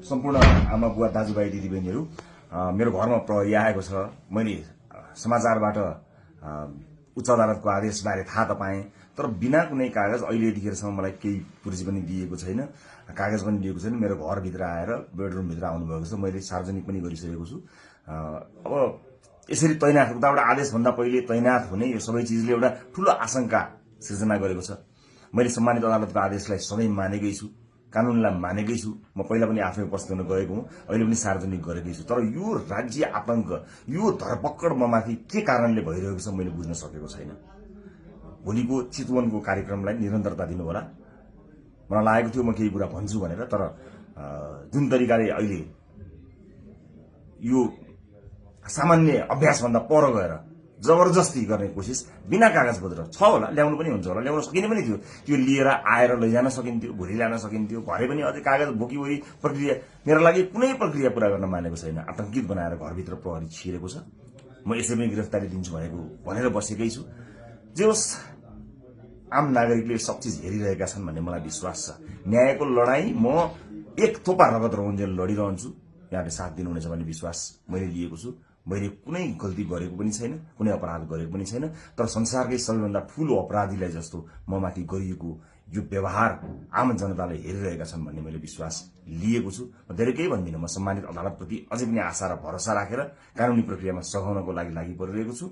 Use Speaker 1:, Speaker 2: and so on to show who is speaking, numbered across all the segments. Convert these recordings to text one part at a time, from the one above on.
Speaker 1: सम्पूर्ण आमा बुवा दाजुभाइ दिदीबहिनीहरू मेरो घरमा प्रहरी आएको छ। मैले समाचारबाट उच्च अदालतको आदेशबारे थाहा त पाएँ, तर बिना कुनै कागज अहिले यतिखेरसम्म मलाई केही पुर्जी पनि दिएको छैन, कागज पनि दिएको छैन। मेरो घरभित्र आएर बेडरुमभित्र आउनुभएको छ। मैले सार्वजनिक पनि गरिसकेको छु। अब यसरी तैनाथ उताबाट आदेशभन्दा पहिले तैनाथ हुने यो सबै चिजले एउटा ठूलो आशंका सिर्जना गरेको छ। मैले सम्मानित अदालतको आदेशलाई सधैँ मानेकै छु, कानूनलाई मानेकै छु। म पहिला पनि आफै उपस्थित हुन गएको हुँ, अहिले पनि सार्वजनिक गरेकै छु। तर यो राज्य आतंक, यो धरपकड ममाथि के कारणले भइरहेको छ मैले बुझ्न सकेको छैन। भोलिको चितवनको कार्यक्रमलाई निरन्तरता दिनुहोला। मलाई लागेको थियो म केही कुरा भन्छु भनेर, तर जुन तरिकाले अहिले यो सामान्य अभ्यासभन्दा पर गएर जबरजस्ती गर्ने कोसिस बिना कागजपत्र छ होला, ल्याउनु पनि हुन्छ होला, ल्याउन सकिने पनि थियो। त्यो लिएर आएर लैजान सकिन्थ्यो, भोलि ल्याउन सकिन्थ्यो। घरै पनि अझै कागज बोकीवरी प्रक्रिया मेरो लागि कुनै प्रक्रिया पूरा गर्न मानेको छैन। आतंकित बनाएर घरभित्र प्रहरी छिरेको छ। म यसै पनि गिरफ्तारी दिन्छु भनेर बसेकै छु। जे होस्, आम नागरिकले सब चिज हेरिरहेका छन् भन्ने मलाई विश्वास छ। न्यायको लडाईँ म एक थोपा रगत रहुन्जेल लडिरहन्छु। यहाँले साथ दिनुहुनेछ भन्ने विश्वास मैले लिएको छु। मैले कुनै गल्ती गरेको पनि छैन, कुनै अपराध गरेको पनि छैन, तर संसारकै सबैभन्दा ठूलो अपराधीलाई जस्तो ममाथि गरिएको यो व्यवहार आम जनताले हेरिरहेका छन् भन्ने मैले विश्वास लिएको छु। म धेरै केही भन्दिनँ। म सम्मानित अदालतप्रति अझै पनि आशा र भरोसा राखेर कानूनी प्रक्रियामा सघाउनको लागि परिरहेको छु।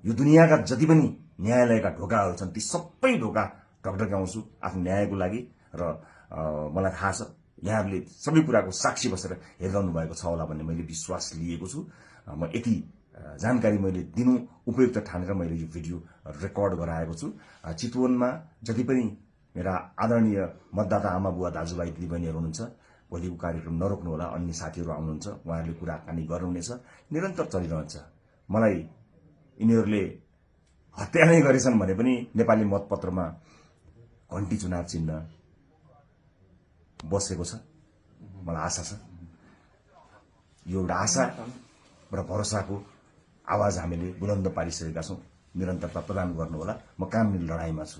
Speaker 1: यो दुनियाँका जति पनि न्यायालयका ढोकाहरू छन्, ती सबै ढोका ढकढक्याउँछु आफ्नो न्यायको लागि। र मलाई थाहा छ यहाँहरूले सबै कुराको साक्षी बसेर हेरिरहनु भएको छ होला भन्ने मैले विश्वास लिएको छु। म यति जानकारी मैले दिनु उपयुक्त ठानेर मैले यो भिडियो रेकर्ड गराएको छु। चितवनमा जति पनि मेरा आदरणीय मतदाता आमा बुवा दाजुभाइ दिदीबहिनीहरू हुनुहुन्छ, भोलिको कार्यक्रम नरोक्नुहोला। अन्य साथीहरू आउनुहुन्छ, उहाँहरूले कुराकानी गर्नुहुनेछ, निरन्तर चलिरहन्छ। मलाई यिनीहरूले हत्या नै गरेछन् भने पनि नेपाली मतपत्रमा घण्टी चुनाव चिन्ह बसेको छ। मलाई आशा छ, यो एउटा आशा र भरोसाको आवाज हामीले बुलन्द पारिसकेका छौँ। निरन्तरता प्रदान गर्नुहोला। म कानुनी लडाईँमा छु।